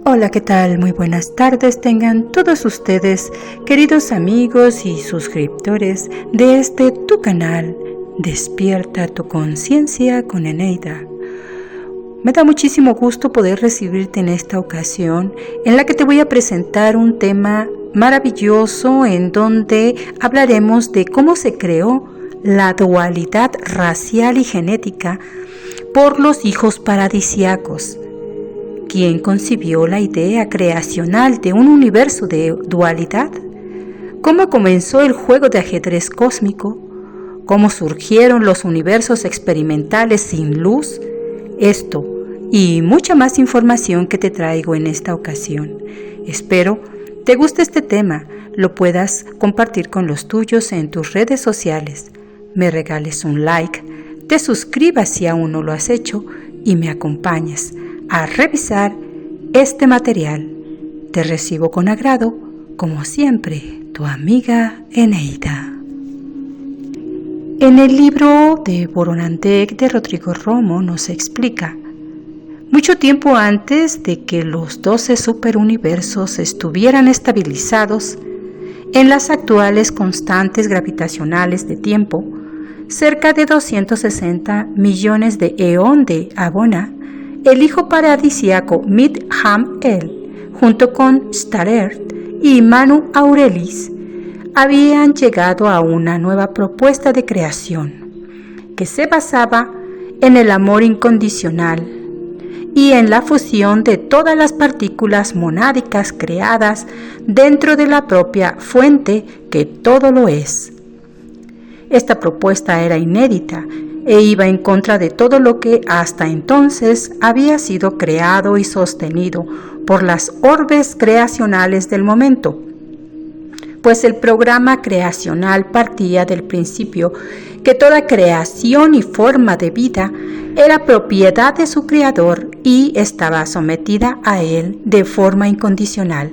Hola, ¿qué tal? Muy buenas tardes tengan todos ustedes, queridos amigos y suscriptores de tu canal, Despierta tu Conciencia con Eneida. Me da muchísimo gusto poder recibirte en esta ocasión, en la que te voy a presentar un tema maravilloso en donde hablaremos de cómo se creó la dualidad racial y genética por los hijos paradisíacos. ¿Quién concibió la idea creacional de un universo de dualidad? ¿Cómo comenzó el juego de ajedrez cósmico? ¿Cómo surgieron los universos experimentales sin luz? Esto y mucha más información que te traigo en esta ocasión. Espero te guste este tema, lo puedas compartir con los tuyos en tus redes sociales, me regales un like, te suscribas si aún no lo has hecho y me acompañes a revisar este material. Te recibo con agrado, como siempre, tu amiga Eneida. En el libro de Boronandek de Rodrigo Romo nos explica: mucho tiempo antes de que los 12 superuniversos estuvieran estabilizados en las actuales constantes gravitacionales de tiempo, cerca de 260 millones de eón de Abona, el hijo paradisíaco Mid-Ham-El, junto con Starert y Manu Aurelis, habían llegado a una nueva propuesta de creación, que se basaba en el amor incondicional y en la fusión de todas las partículas monádicas creadas dentro de la propia fuente que todo lo es. Esta propuesta era inédita e iba en contra de todo lo que hasta entonces había sido creado y sostenido por las orbes creacionales del momento, pues el programa creacional partía del principio que toda creación y forma de vida era propiedad de su creador y estaba sometida a él de forma incondicional.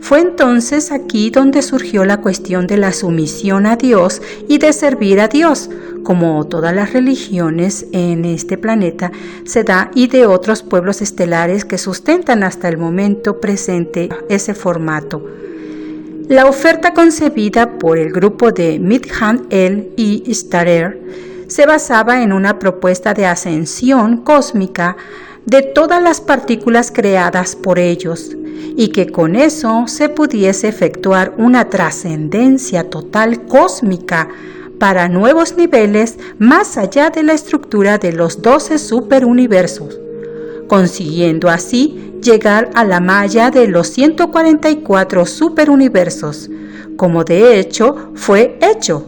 Fue entonces aquí donde surgió la cuestión de la sumisión a Dios y de servir a Dios, como todas las religiones en este planeta se da, y de otros pueblos estelares que sustentan hasta el momento presente ese formato. La oferta concebida por el grupo de Mid-Ham-El y Starert se basaba en una propuesta de ascensión cósmica de todas las partículas creadas por ellos, y que con eso se pudiese efectuar una trascendencia total cósmica para nuevos niveles más allá de la estructura de los 12 superuniversos, consiguiendo así llegar a la malla de los 144 superuniversos, como de hecho fue hecho.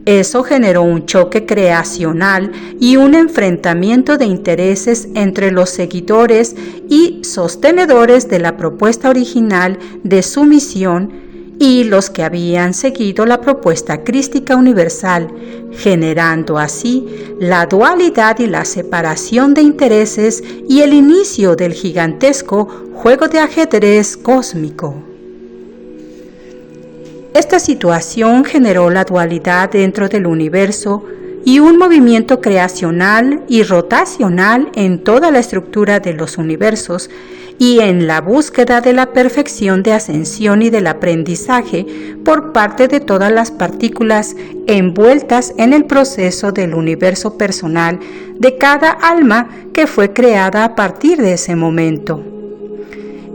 Eso generó un choque creacional y un enfrentamiento de intereses entre los seguidores y sostenedores de la propuesta original de sumisión y los que habían seguido la propuesta crística universal, generando así la dualidad y la separación de intereses y el inicio del gigantesco juego de ajedrez cósmico. Esta situación generó la dualidad dentro del universo y un movimiento creacional y rotacional en toda la estructura de los universos y en la búsqueda de la perfección de ascensión y del aprendizaje por parte de todas las partículas envueltas en el proceso del universo personal de cada alma que fue creada a partir de ese momento.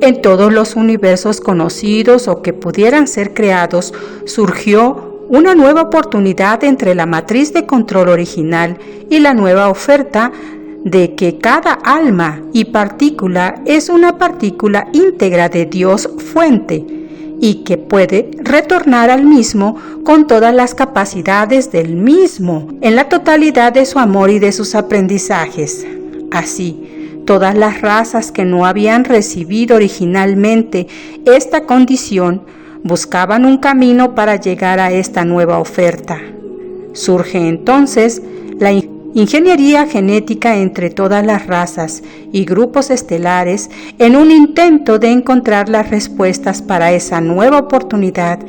En todos los universos conocidos o que pudieran ser creados, surgió una nueva oportunidad entre la matriz de control original y la nueva oferta de que cada alma y partícula es una partícula íntegra de Dios fuente y que puede retornar al mismo con todas las capacidades del mismo en la totalidad de su amor y de sus aprendizajes. Así, todas las razas que no habían recibido originalmente esta condición buscaban un camino para llegar a esta nueva oferta. Surge entonces la ingeniería genética entre todas las razas y grupos estelares en un intento de encontrar las respuestas para esa nueva oportunidad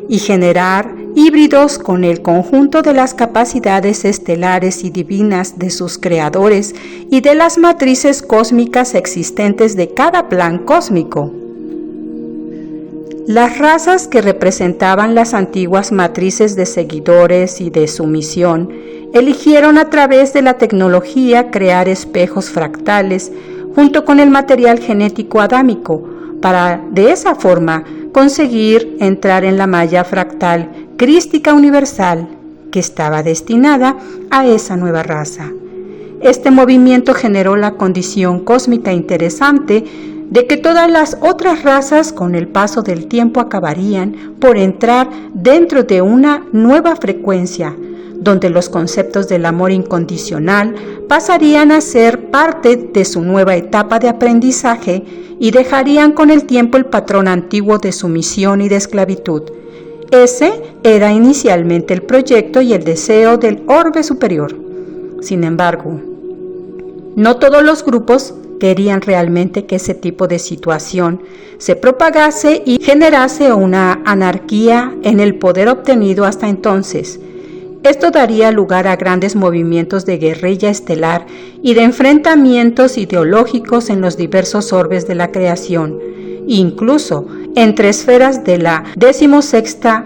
y generar híbridos con el conjunto de las capacidades estelares y divinas de sus creadores y de las matrices cósmicas existentes de cada plan cósmico. Las razas que representaban las antiguas matrices de seguidores y de sumisión eligieron a través de la tecnología crear espejos fractales junto con el material genético adámico para de esa forma conseguir entrar en la malla fractal crística universal que estaba destinada a esa nueva raza. Este movimiento generó la condición cósmica interesante de que todas las otras razas con el paso del tiempo acabarían por entrar dentro de una nueva frecuencia, donde los conceptos del amor incondicional pasarían a ser parte de su nueva etapa de aprendizaje y dejarían con el tiempo el patrón antiguo de sumisión y de esclavitud. Ese era inicialmente el proyecto y el deseo del orbe superior. Sin embargo, no todos los grupos querían realmente que ese tipo de situación se propagase y generase una anarquía en el poder obtenido hasta entonces. Esto daría lugar a grandes movimientos de guerrilla estelar y de enfrentamientos ideológicos en los diversos orbes de la creación, incluso entre esferas de la 16ª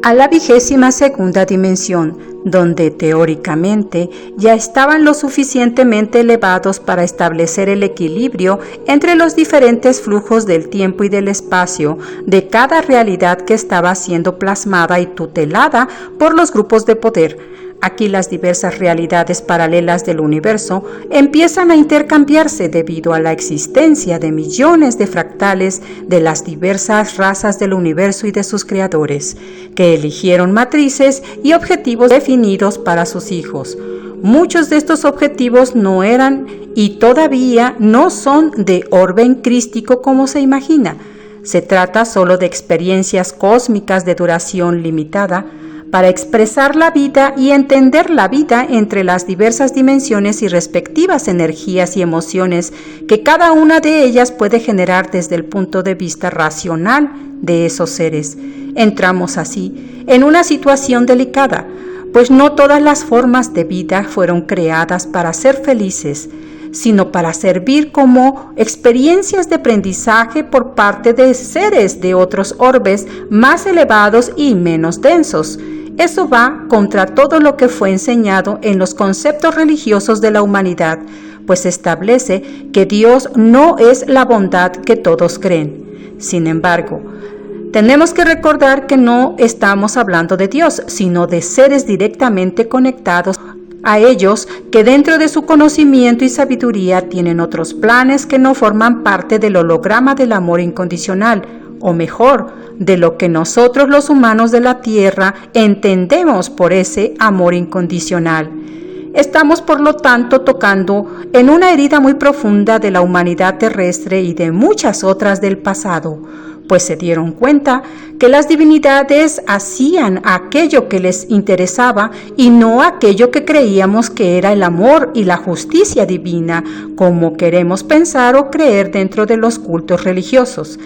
a la 22ª dimensión, donde teóricamente ya estaban lo suficientemente elevados para establecer el equilibrio entre los diferentes flujos del tiempo y del espacio de cada realidad que estaba siendo plasmada y tutelada por los grupos de poder. Aquí las diversas realidades paralelas del universo empiezan a intercambiarse debido a la existencia de millones de fractales de las diversas razas del universo y de sus creadores, que eligieron matrices y objetivos definidos para sus hijos. Muchos de estos objetivos no eran y todavía no son de orden crístico como se imagina. Se trata solo de experiencias cósmicas de duración limitada, para expresar la vida y entender la vida entre las diversas dimensiones y respectivas energías y emociones que cada una de ellas puede generar desde el punto de vista racional de esos seres. Entramos así en una situación delicada, pues no todas las formas de vida fueron creadas para ser felices, sino para servir como experiencias de aprendizaje por parte de seres de otros orbes más elevados y menos densos. Eso va contra todo lo que fue enseñado en los conceptos religiosos de la humanidad, pues establece que Dios no es la bondad que todos creen. Sin embargo, tenemos que recordar que no estamos hablando de Dios, sino de seres directamente conectados a ellos que dentro de su conocimiento y sabiduría tienen otros planes que no forman parte del holograma del amor incondicional, o mejor, de lo que nosotros los humanos de la Tierra entendemos por ese amor incondicional. Estamos, por lo tanto, tocando en una herida muy profunda de la humanidad terrestre y de muchas otras del pasado, pues se dieron cuenta que las divinidades hacían aquello que les interesaba y no aquello que creíamos que era el amor y la justicia divina, como queremos pensar o creer dentro de los cultos religiosos.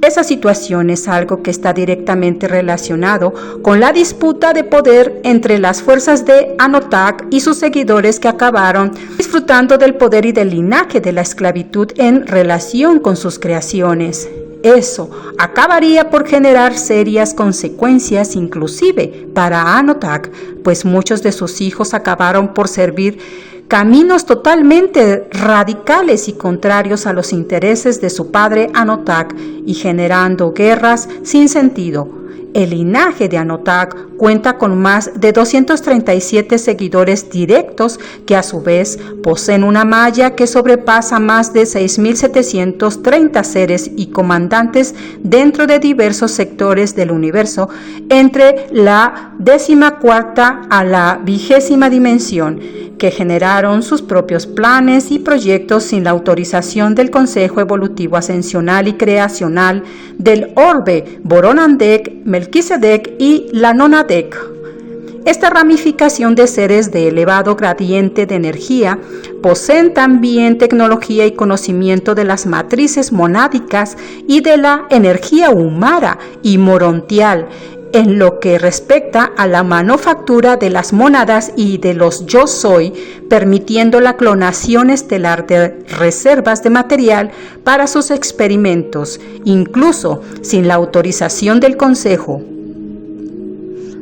Esa situación es algo que está directamente relacionado con la disputa de poder entre las fuerzas de Anotak y sus seguidores que acabaron disfrutando del poder y del linaje de la esclavitud en relación con sus creaciones. Eso acabaría por generar serias consecuencias inclusive para Anotak, pues muchos de sus hijos acabaron por servir caminos totalmente radicales y contrarios a los intereses de su padre Anotak y generando guerras sin sentido. El linaje de Anotak cuenta con más de 237 seguidores directos que a su vez poseen una malla que sobrepasa más de 6.730 seres y comandantes dentro de diversos sectores del universo entre la 14ª a la 20ª dimensión, que generaron sus propios planes y proyectos sin la autorización del Consejo Evolutivo Ascensional y Creacional del Orbe Boronandek, Melquisedec y la Nonadek. Esta ramificación de seres de elevado gradiente de energía poseen también tecnología y conocimiento de las matrices monádicas y de la energía humana y morontial. en lo que respecta a la manufactura de las mónadas y de los yo soy, permitiendo la clonación estelar de reservas de material para sus experimentos, incluso sin la autorización del Consejo.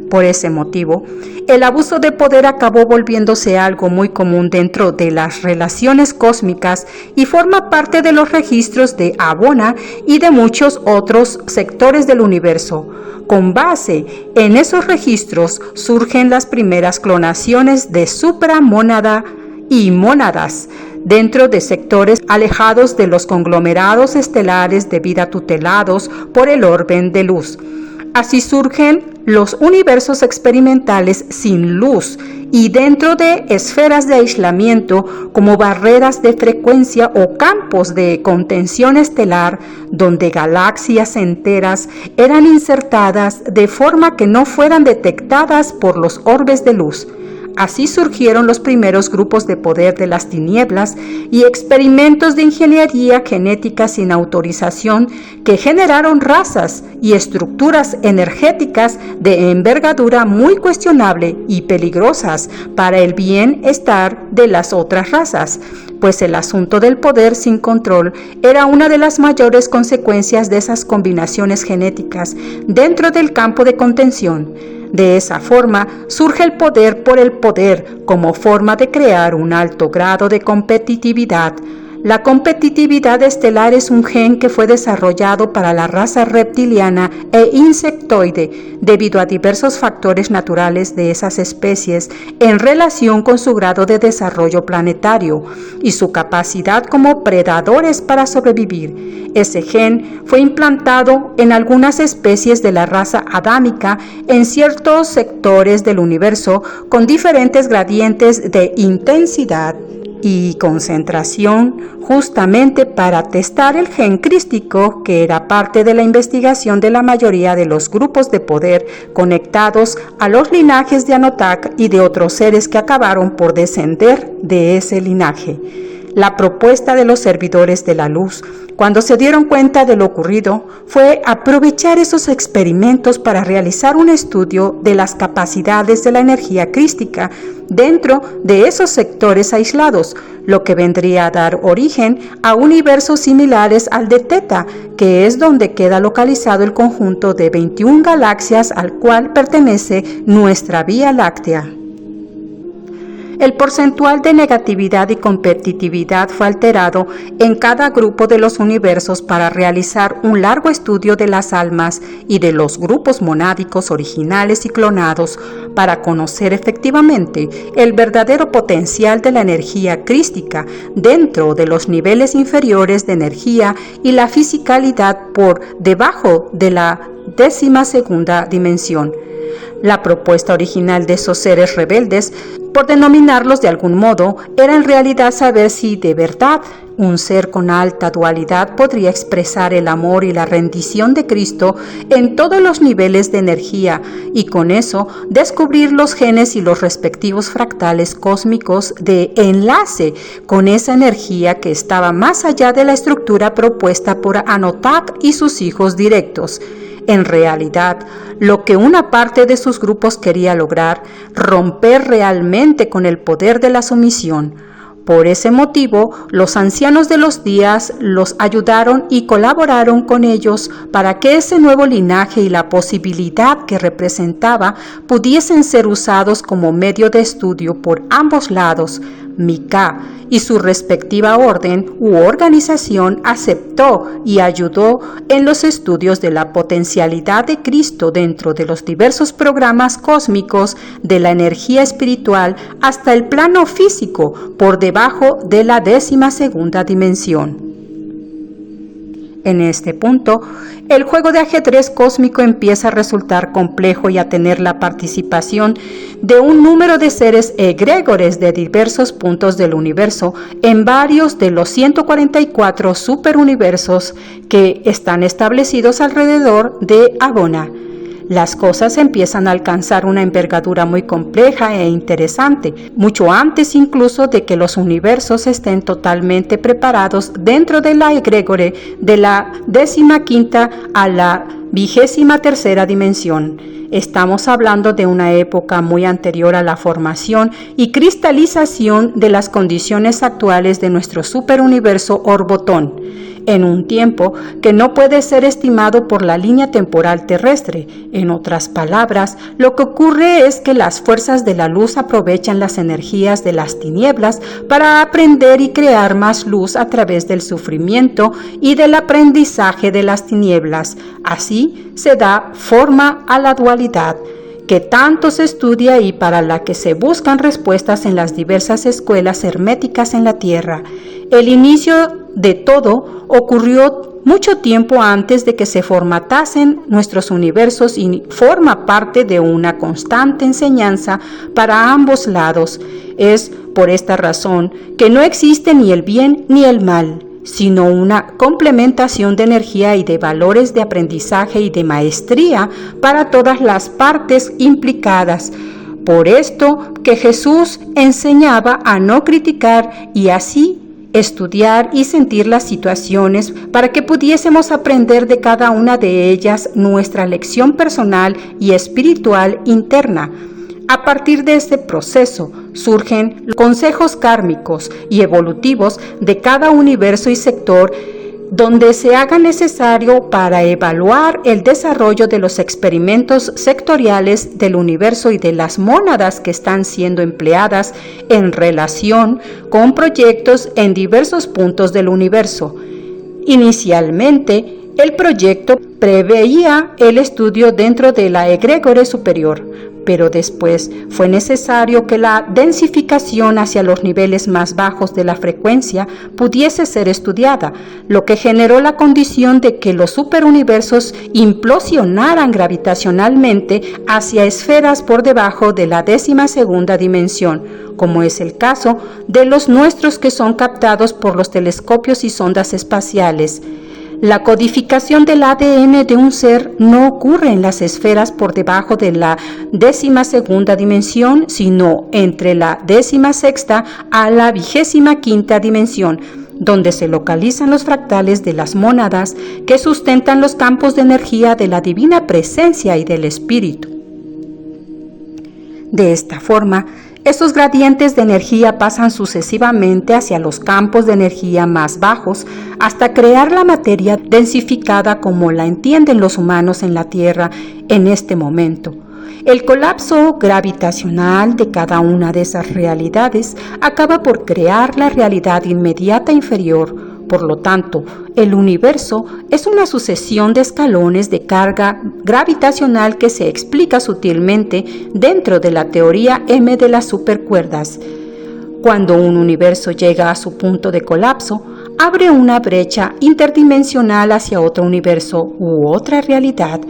Por ese motivo, el abuso de poder acabó volviéndose algo muy común dentro de las relaciones cósmicas y forma parte de los registros de Abona y de muchos otros sectores del universo. Con base en esos registros surgen las primeras clonaciones de supramónada y mónadas dentro de sectores alejados de los conglomerados estelares de vida tutelados por el orden de luz. Así surgen los universos experimentales sin luz y dentro de esferas de aislamiento como barreras de frecuencia o campos de contención estelar donde galaxias enteras eran insertadas de forma que no fueran detectadas por los orbes de luz. Así surgieron los primeros grupos de poder de las tinieblas y experimentos de ingeniería genética sin autorización que generaron razas y estructuras energéticas de envergadura muy cuestionable y peligrosas para el bienestar de las otras razas, pues el asunto del poder sin control era una de las mayores consecuencias de esas combinaciones genéticas dentro del campo de contención. De esa forma surge el poder por el poder como forma de crear un alto grado de competitividad. La competitividad estelar es un gen que fue desarrollado para la raza reptiliana e insectoide debido a diversos factores naturales de esas especies en relación con su grado de desarrollo planetario y su capacidad como predadores para sobrevivir. Ese gen fue implantado en algunas especies de la raza adámica en ciertos sectores del universo con diferentes gradientes de intensidad y concentración, justamente para testar el gen crístico, que era parte de la investigación de la mayoría de los grupos de poder conectados a los linajes de Anotak y de otros seres que acabaron por descender de ese linaje. La propuesta de los servidores de la luz, cuando se dieron cuenta de lo ocurrido, fue aprovechar esos experimentos para realizar un estudio de las capacidades de la energía crística dentro de esos sectores aislados, lo que vendría a dar origen a universos similares al de Teta, que es donde queda localizado el conjunto de 21 galaxias al cual pertenece nuestra Vía Láctea. El porcentual de negatividad y competitividad fue alterado en cada grupo de los universos para realizar un largo estudio de las almas y de los grupos monádicos originales y clonados para conocer efectivamente el verdadero potencial de la energía crística dentro de los niveles inferiores de energía y la fisicalidad por debajo de la 12ª dimensión. La propuesta original de esos seres rebeldes, por denominarlos de algún modo, era en realidad saber si de verdad un ser con alta dualidad podría expresar el amor y la rendición de Cristo en todos los niveles de energía y con eso descubrir los genes y los respectivos fractales cósmicos de enlace con esa energía que estaba más allá de la estructura propuesta por Anotak y sus hijos directos. En realidad, lo que una parte de sus grupos quería lograr, romper realmente con el poder de la sumisión. Por ese motivo, los ancianos de los días los ayudaron y colaboraron con ellos para que ese nuevo linaje y la posibilidad que representaba pudiesen ser usados como medio de estudio por ambos lados. Mika y su respectiva orden u organización aceptó y ayudó en los estudios de la potencialidad de Cristo dentro de los diversos programas cósmicos de la energía espiritual hasta el plano físico por debajo de la 12ª dimensión. En este punto, el juego de ajedrez cósmico empieza a resultar complejo y a tener la participación de un número de seres egregores de diversos puntos del universo en varios de los 144 superuniversos que están establecidos alrededor de Abona. Las cosas empiezan a alcanzar una envergadura muy compleja e interesante, mucho antes incluso de que los universos estén totalmente preparados dentro de la egregore de la 15ª a la 23ª dimensión. Estamos hablando de una época muy anterior a la formación y cristalización de las condiciones actuales de nuestro superuniverso Orbotón, en un tiempo que no puede ser estimado por la línea temporal terrestre. En otras palabras, lo que ocurre es que las fuerzas de la luz aprovechan las energías de las tinieblas para aprender y crear más luz a través del sufrimiento y del aprendizaje de las tinieblas. Así se da forma a la dualidad que tanto se estudia y para la que se buscan respuestas en las diversas escuelas herméticas en la Tierra. El inicio de todo ocurrió mucho tiempo antes de que se formatasen nuestros universos y forma parte de una constante enseñanza para ambos lados. Es por esta razón que no existe ni el bien ni el mal, sino una complementación de energía y de valores de aprendizaje y de maestría para todas las partes implicadas. Por esto que Jesús enseñaba a no criticar y así estudiar y sentir las situaciones para que pudiésemos aprender de cada una de ellas nuestra lección personal y espiritual interna. A partir de este proceso surgen los consejos kármicos y evolutivos de cada universo y sector donde se haga necesario para evaluar el desarrollo de los experimentos sectoriales del universo y de las mónadas que están siendo empleadas en relación con proyectos en diversos puntos del universo. Inicialmente, el proyecto preveía el estudio dentro de la egregore superior, pero después fue necesario que la densificación hacia los niveles más bajos de la frecuencia pudiese ser estudiada, lo que generó la condición de que los superuniversos implosionaran gravitacionalmente hacia esferas por debajo de la 12ª dimensión, como es el caso de los nuestros que son captados por los telescopios y sondas espaciales. La codificación del ADN de un ser no ocurre en las esferas por debajo de la 12ª dimensión, sino entre la 16ª a la 25ª dimensión, donde se localizan los fractales de las mónadas que sustentan los campos de energía de la divina presencia y del espíritu. De esta forma, estos gradientes de energía pasan sucesivamente hacia los campos de energía más bajos hasta crear la materia densificada como la entienden los humanos en la Tierra en este momento. El colapso gravitacional de cada una de esas realidades acaba por crear la realidad inmediata inferior. Por lo tanto, el universo es una sucesión de escalones de carga gravitacional que se explica sutilmente dentro de la teoría M de las supercuerdas. Cuando un universo llega a su punto de colapso, abre una brecha interdimensional hacia otro universo u otra realidad,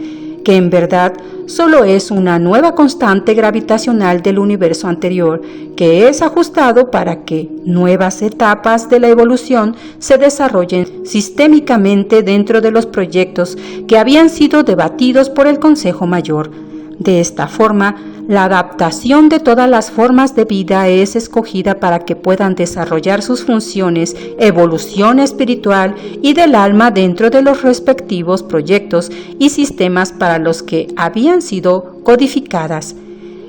que en verdad solo es una nueva constante gravitacional del universo anterior, que es ajustado para que nuevas etapas de la evolución se desarrollen sistémicamente dentro de los proyectos que habían sido debatidos por el Consejo Mayor. De esta forma, la adaptación de todas las formas de vida es escogida para que puedan desarrollar sus funciones, evolución espiritual y del alma dentro de los respectivos proyectos y sistemas para los que habían sido codificadas.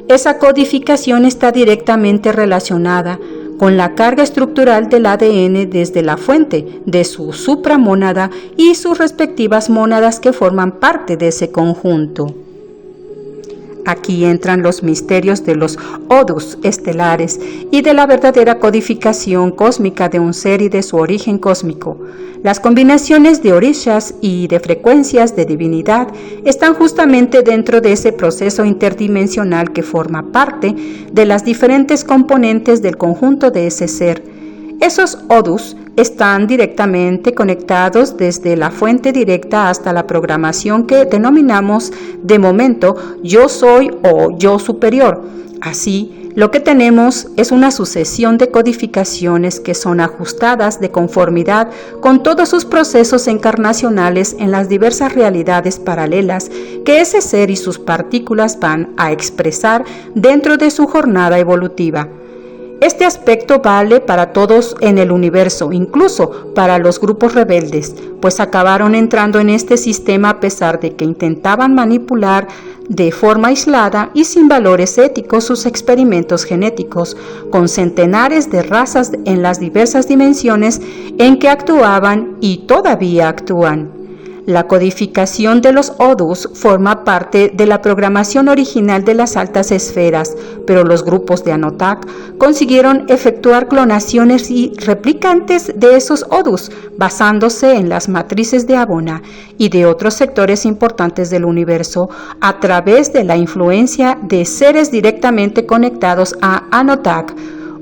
Esa codificación está directamente relacionada con la carga estructural del ADN desde la fuente de su supramónada y sus respectivas mónadas que forman parte de ese conjunto. Aquí entran los misterios de los odus estelares y de la verdadera codificación cósmica de un ser y de su origen cósmico. Las combinaciones de orishas y de frecuencias de divinidad están justamente dentro de ese proceso interdimensional que forma parte de las diferentes componentes del conjunto de ese ser. Esos odus están directamente conectados desde la fuente directa hasta la programación que denominamos de momento yo soy o yo superior. Así, lo que tenemos es una sucesión de codificaciones que son ajustadas de conformidad con todos sus procesos encarnacionales en las diversas realidades paralelas que ese ser y sus partículas van a expresar dentro de su jornada evolutiva. Este aspecto vale para todos en el universo, incluso para los grupos rebeldes, pues acabaron entrando en este sistema a pesar de que intentaban manipular de forma aislada y sin valores éticos sus experimentos genéticos, con centenares de razas en las diversas dimensiones en que actuaban y todavía actúan. La codificación de los Odus forma parte de la programación original de las altas esferas, pero los grupos de Anotak consiguieron efectuar clonaciones y replicantes de esos Odus, basándose en las matrices de Abona y de otros sectores importantes del universo, a través de la influencia de seres directamente conectados a Anotak.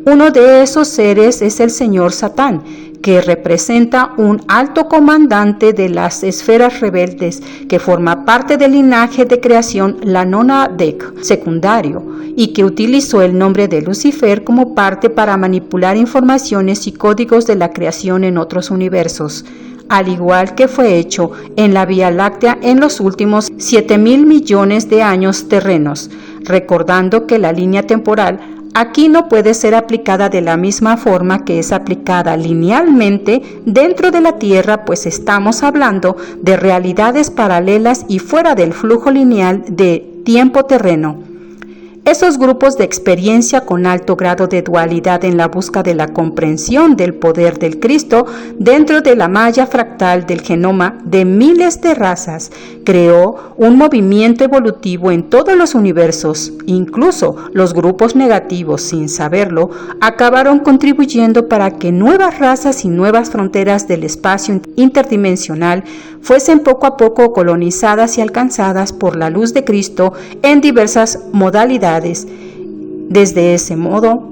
Uno de esos seres es el señor Satán, que representa un alto comandante de las esferas rebeldes que forma parte del linaje de creación la Nona Dek secundario y que utilizó el nombre de Lucifer como parte para manipular informaciones y códigos de la creación en otros universos, al igual que fue hecho en la Vía Láctea en los últimos 7.000 millones de años terrenos, recordando que la línea temporal aquí no puede ser aplicada de la misma forma que es aplicada linealmente dentro de la Tierra, pues estamos hablando de realidades paralelas y fuera del flujo lineal de tiempo terreno. Esos grupos de experiencia con alto grado de dualidad en la busca de la comprensión del poder del Cristo dentro de la malla fractal del genoma de miles de razas creó un movimiento evolutivo en todos los universos. Incluso los grupos negativos, sin saberlo, acabaron contribuyendo para que nuevas razas y nuevas fronteras del espacio interdimensional fuesen poco a poco colonizadas y alcanzadas por la luz de Cristo en diversas modalidades. Desde ese modo,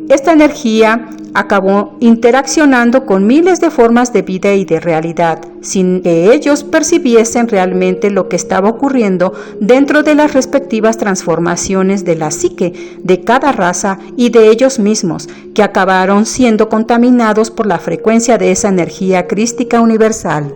esta energía acabó interaccionando con miles de formas de vida y de realidad, sin que ellos percibiesen realmente lo que estaba ocurriendo dentro de las respectivas transformaciones de la psique de cada raza y de ellos mismos, que acabaron siendo contaminados por la frecuencia de esa energía crística universal.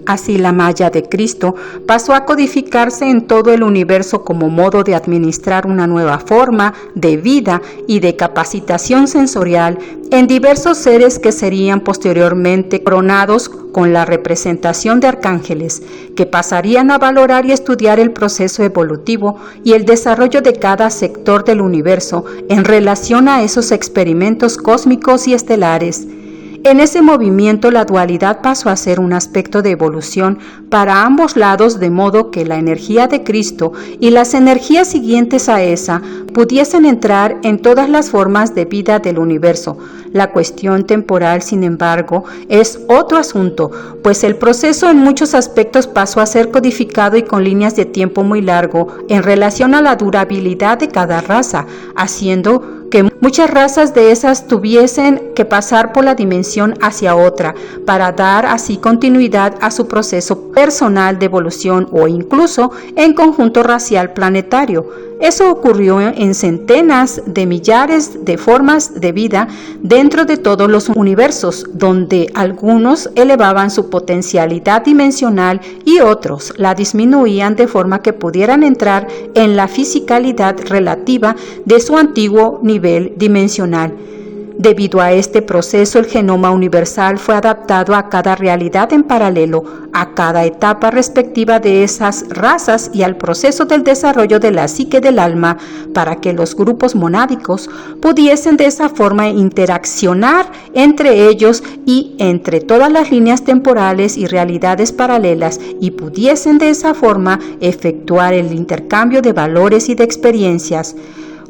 Así la malla de Cristo pasó a codificarse en todo el universo como modo de administrar una nueva forma de vida y de capacitación sensorial en diversos seres que serían posteriormente coronados con la representación de arcángeles, que pasarían a valorar y estudiar el proceso evolutivo y el desarrollo de cada sector del universo en relación a esos experimentos cósmicos y estelares. En ese movimiento la dualidad pasó a ser un aspecto de evolución para ambos lados, de modo que la energía de Cristo y las energías siguientes a esa pudiesen entrar en todas las formas de vida del universo. La cuestión temporal, sin embargo, es otro asunto, pues el proceso en muchos aspectos pasó a ser codificado y con líneas de tiempo muy largo en relación a la durabilidad de cada raza, haciendo que muchas razas de esas tuviesen que pasar por la dimensión hacia otra para dar así continuidad a su proceso personal de evolución o incluso en conjunto racial planetario. Eso ocurrió en centenas de millares de formas de vida dentro de todos los universos, donde algunos elevaban su potencialidad dimensional y otros la disminuían de forma que pudieran entrar en la fisicalidad relativa de su antiguo nivel dimensional. Debido a este proceso, el genoma universal fue adaptado a cada realidad en paralelo, a cada etapa respectiva de esas razas y al proceso del desarrollo de la psique del alma, para que los grupos monádicos pudiesen de esa forma interaccionar entre ellos y entre todas las líneas temporales y realidades paralelas, y pudiesen de esa forma efectuar el intercambio de valores y de experiencias.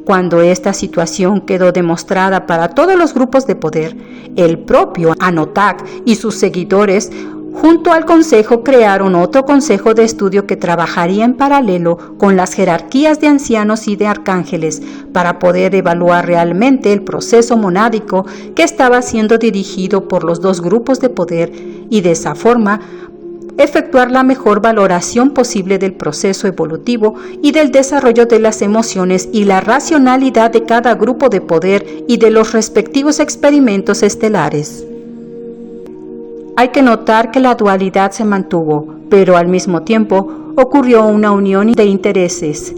Cuando esta situación quedó demostrada para todos los grupos de poder, el propio Anotak y sus seguidores, junto al consejo, crearon otro consejo de estudio que trabajaría en paralelo con las jerarquías de ancianos y de arcángeles para poder evaluar realmente el proceso monádico que estaba siendo dirigido por los dos grupos de poder y de esa forma efectuar la mejor valoración posible del proceso evolutivo y del desarrollo de las emociones y la racionalidad de cada grupo de poder y de los respectivos experimentos estelares. Hay que notar que la dualidad se mantuvo, pero al mismo tiempo ocurrió una unión de intereses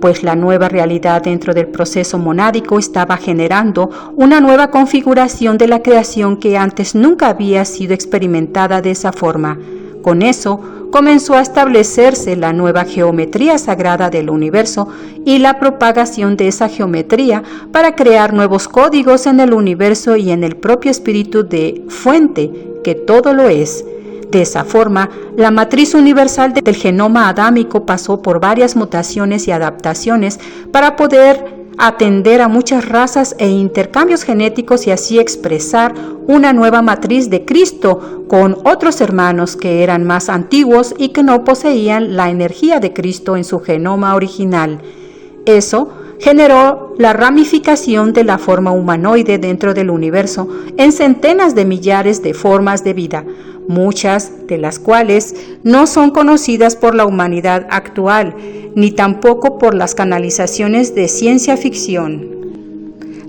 pues la nueva realidad dentro del proceso monádico estaba generando una nueva configuración de la creación que antes nunca había sido experimentada de esa forma. Con eso, comenzó a establecerse la nueva geometría sagrada del universo y la propagación de esa geometría para crear nuevos códigos en el universo y en el propio espíritu de fuente, que todo lo es. De esa forma, la matriz universal del genoma adámico pasó por varias mutaciones y adaptaciones para poder atender a muchas razas e intercambios genéticos y así expresar una nueva matriz de Cristo con otros hermanos que eran más antiguos y que no poseían la energía de Cristo en su genoma original. Eso generó la ramificación de la forma humanoide dentro del universo en centenas de millares de formas de vida, muchas de las cuales no son conocidas por la humanidad actual, ni tampoco por las canalizaciones de ciencia ficción.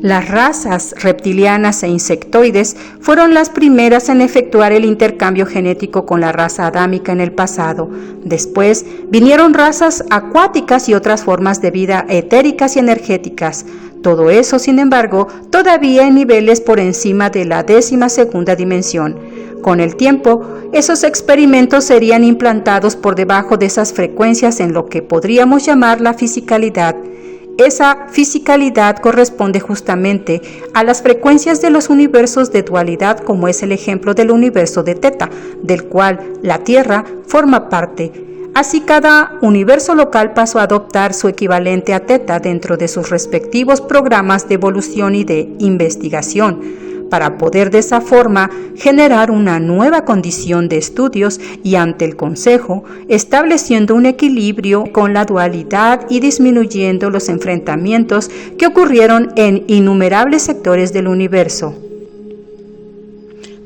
Las razas reptilianas e insectoides fueron las primeras en efectuar el intercambio genético con la raza adámica en el pasado. Después vinieron razas acuáticas y otras formas de vida etéricas y energéticas. Todo eso, sin embargo, todavía en niveles por encima de la 12ª dimensión. Con el tiempo, esos experimentos serían implantados por debajo de esas frecuencias en lo que podríamos llamar la fisicalidad. Esa fisicalidad corresponde justamente a las frecuencias de los universos de dualidad, como es el ejemplo del universo de Teta, del cual la Tierra forma parte. Así, cada universo local pasó a adoptar su equivalente a Teta dentro de sus respectivos programas de evolución y de investigación, para poder de esa forma generar una nueva condición de estudios y ante el Consejo, estableciendo un equilibrio con la dualidad y disminuyendo los enfrentamientos que ocurrieron en innumerables sectores del universo.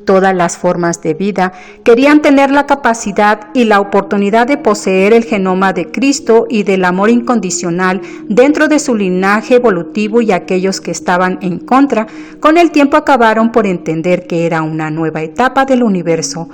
Todas las formas de vida querían tener la capacidad y la oportunidad de poseer el genoma de Cristo y del amor incondicional dentro de su linaje evolutivo, y aquellos que estaban en contra, con el tiempo acabaron por entender que era una nueva etapa del universo.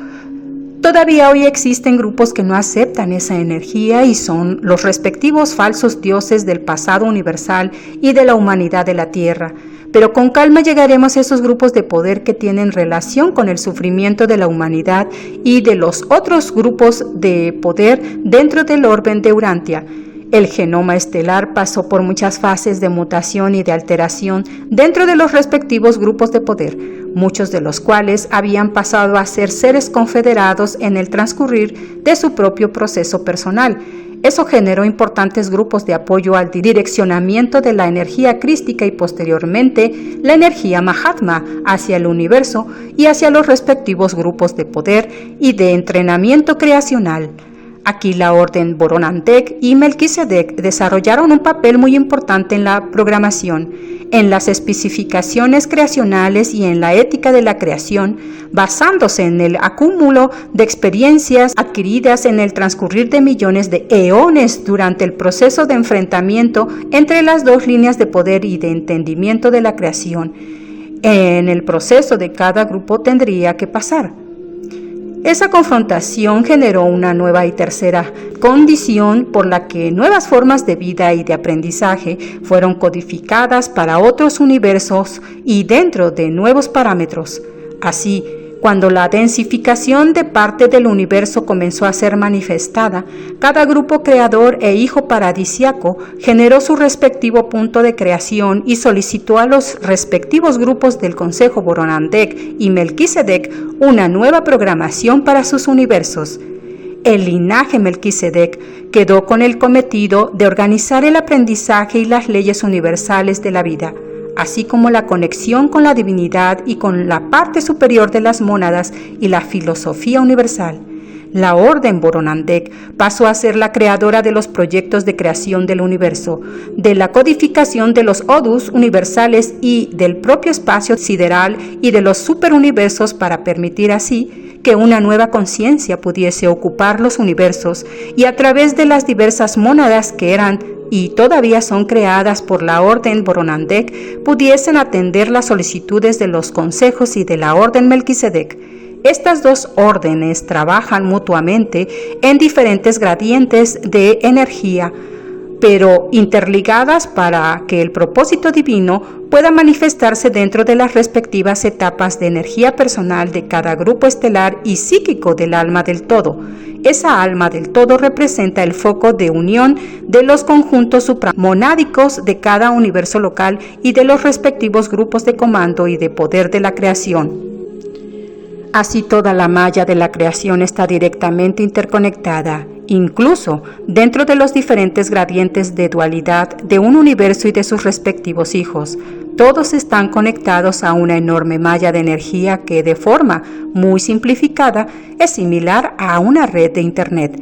Todavía hoy existen grupos que no aceptan esa energía y son los respectivos falsos dioses del pasado universal y de la humanidad de la Tierra. Pero con calma llegaremos a esos grupos de poder que tienen relación con el sufrimiento de la humanidad y de los otros grupos de poder dentro del orden de Urantia. El genoma estelar pasó por muchas fases de mutación y de alteración dentro de los respectivos grupos de poder, muchos de los cuales habían pasado a ser seres confederados en el transcurrir de su propio proceso personal. Eso generó importantes grupos de apoyo al direccionamiento de la energía crística y posteriormente la energía Mahatma hacia el universo y hacia los respectivos grupos de poder y de entrenamiento creacional. Aquí la orden Boronantec y Melquisedec desarrollaron un papel muy importante en la programación, en las especificaciones creacionales y en la ética de la creación, basándose en el acúmulo de experiencias adquiridas en el transcurrir de millones de eones durante el proceso de enfrentamiento entre las dos líneas de poder y de entendimiento de la creación. En el proceso de cada grupo tendría que pasar. Esa confrontación generó una nueva y tercera condición por la que nuevas formas de vida y de aprendizaje fueron codificadas para otros universos y dentro de nuevos parámetros. Así, cuando la densificación de parte del universo comenzó a ser manifestada, cada grupo creador e hijo paradisiaco generó su respectivo punto de creación y solicitó a los respectivos grupos del Consejo Boronantec y Melquisedec una nueva programación para sus universos. El linaje Melquisedec quedó con el cometido de organizar el aprendizaje y las leyes universales de la vida, así como la conexión con la divinidad y con la parte superior de las mónadas y la filosofía universal. La orden Boronantec pasó a ser la creadora de los proyectos de creación del universo, de la codificación de los odus universales y del propio espacio sideral y de los superuniversos para permitir así que una nueva conciencia pudiese ocupar los universos y a través de las diversas mónadas que eran y todavía son creadas por la orden Boronantec, pudiesen atender las solicitudes de los consejos y de la orden Melquisedec. Estas dos órdenes trabajan mutuamente en diferentes gradientes de energía, pero interligadas para que el propósito divino pueda manifestarse dentro de las respectivas etapas de energía personal de cada grupo estelar y psíquico del alma del todo. Esa alma del todo representa el foco de unión de los conjuntos supramonádicos de cada universo local y de los respectivos grupos de comando y de poder de la creación. Así toda la malla de la creación está directamente interconectada, incluso dentro de los diferentes gradientes de dualidad de un universo y de sus respectivos hijos. Todos están conectados a una enorme malla de energía que, de forma muy simplificada, es similar a una red de Internet.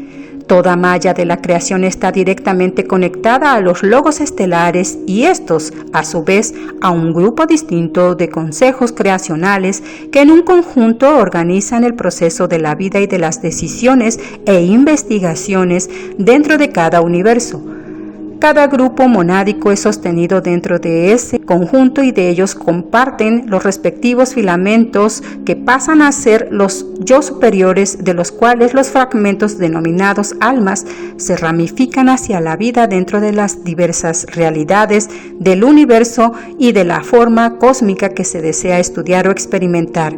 Toda malla de la creación está directamente conectada a los logos estelares y estos, a su vez, a un grupo distinto de consejos creacionales que en un conjunto organizan el proceso de la vida y de las decisiones e investigaciones dentro de cada universo. Cada grupo monádico es sostenido dentro de ese conjunto y de ellos comparten los respectivos filamentos que pasan a ser los yo superiores, de los cuales los fragmentos denominados almas se ramifican hacia la vida dentro de las diversas realidades del universo y de la forma cósmica que se desea estudiar o experimentar.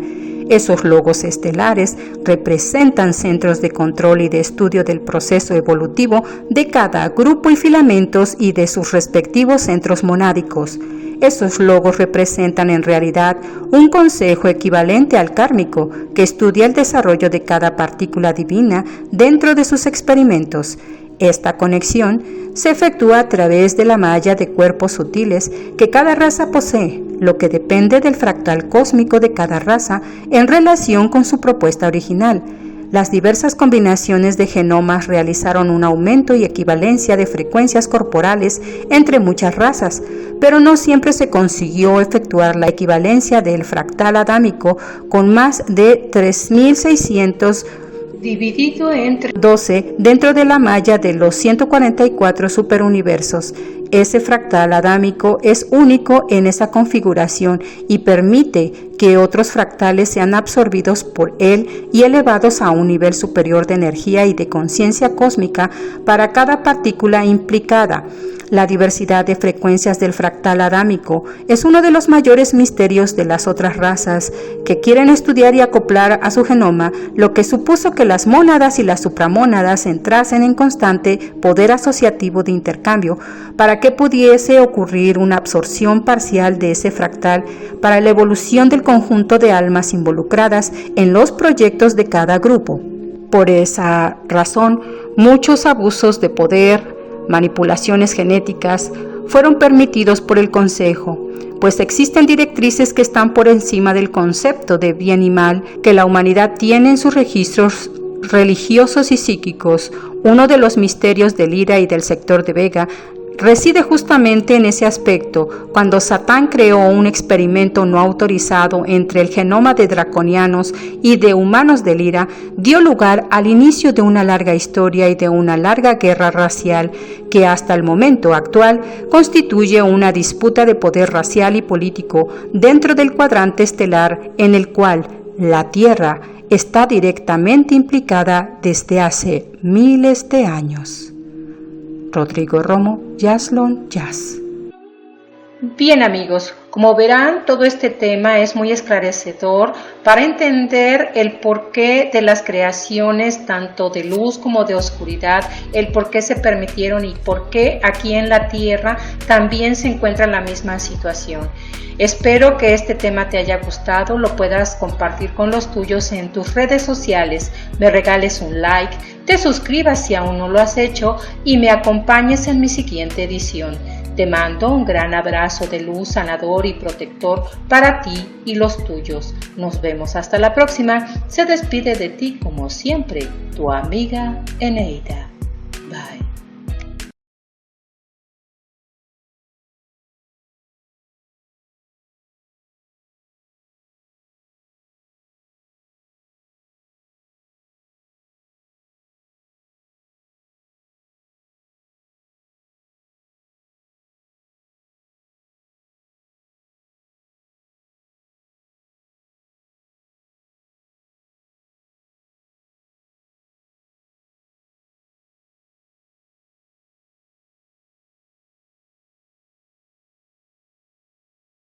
Esos logos estelares representan centros de control y de estudio del proceso evolutivo de cada grupo y filamentos y de sus respectivos centros monádicos. Esos logos representan en realidad un consejo equivalente al kármico que estudia el desarrollo de cada partícula divina dentro de sus experimentos. Esta conexión se efectúa a través de la malla de cuerpos sutiles que cada raza posee, lo que depende del fractal cósmico de cada raza en relación con su propuesta original. Las diversas combinaciones de genomas realizaron un aumento y equivalencia de frecuencias corporales entre muchas razas, pero no siempre se consiguió efectuar la equivalencia del fractal adámico con más de 3.600 dividido entre 12 dentro de la malla de los 144 superuniversos. Ese fractal adámico es único en esa configuración y permite que otros fractales sean absorbidos por él y elevados a un nivel superior de energía y de conciencia cósmica para cada partícula implicada. La diversidad de frecuencias del fractal adámico es uno de los mayores misterios de las otras razas que quieren estudiar y acoplar a su genoma, lo que supuso que las mónadas y las supramónadas entrasen en constante poder asociativo de intercambio para que pudiese ocurrir una absorción parcial de ese fractal para la evolución del conjunto de almas involucradas en los proyectos de cada grupo. Por esa razón, muchos abusos de poder, manipulaciones genéticas fueron permitidos por el Consejo, pues existen directrices que están por encima del concepto de bien y mal que la humanidad tiene en sus registros religiosos y psíquicos. Uno de los misterios del Ira y del sector de Vega reside justamente en ese aspecto. Cuando Satán creó un experimento no autorizado entre el genoma de draconianos y de humanos del Ira, dio lugar al inicio de una larga historia y de una larga guerra racial que hasta el momento actual constituye una disputa de poder racial y político dentro del cuadrante estelar en el cual la Tierra está directamente implicada desde hace miles de años. Rodrigo Romo, Jazzlon Jazz. Bien amigos, como verán, todo este tema es muy esclarecedor para entender el porqué de las creaciones tanto de luz como de oscuridad, el por qué se permitieron y por qué aquí en la Tierra también se encuentra la misma situación. Espero que este tema te haya gustado, lo puedas compartir con los tuyos en tus redes sociales, me regales un like, te suscribas si aún no lo has hecho y me acompañes en mi siguiente edición. Te mando un gran abrazo de luz sanador y protector para ti y los tuyos. Nos vemos hasta la próxima. Se despide de ti como siempre, tu amiga Eneida. Bye.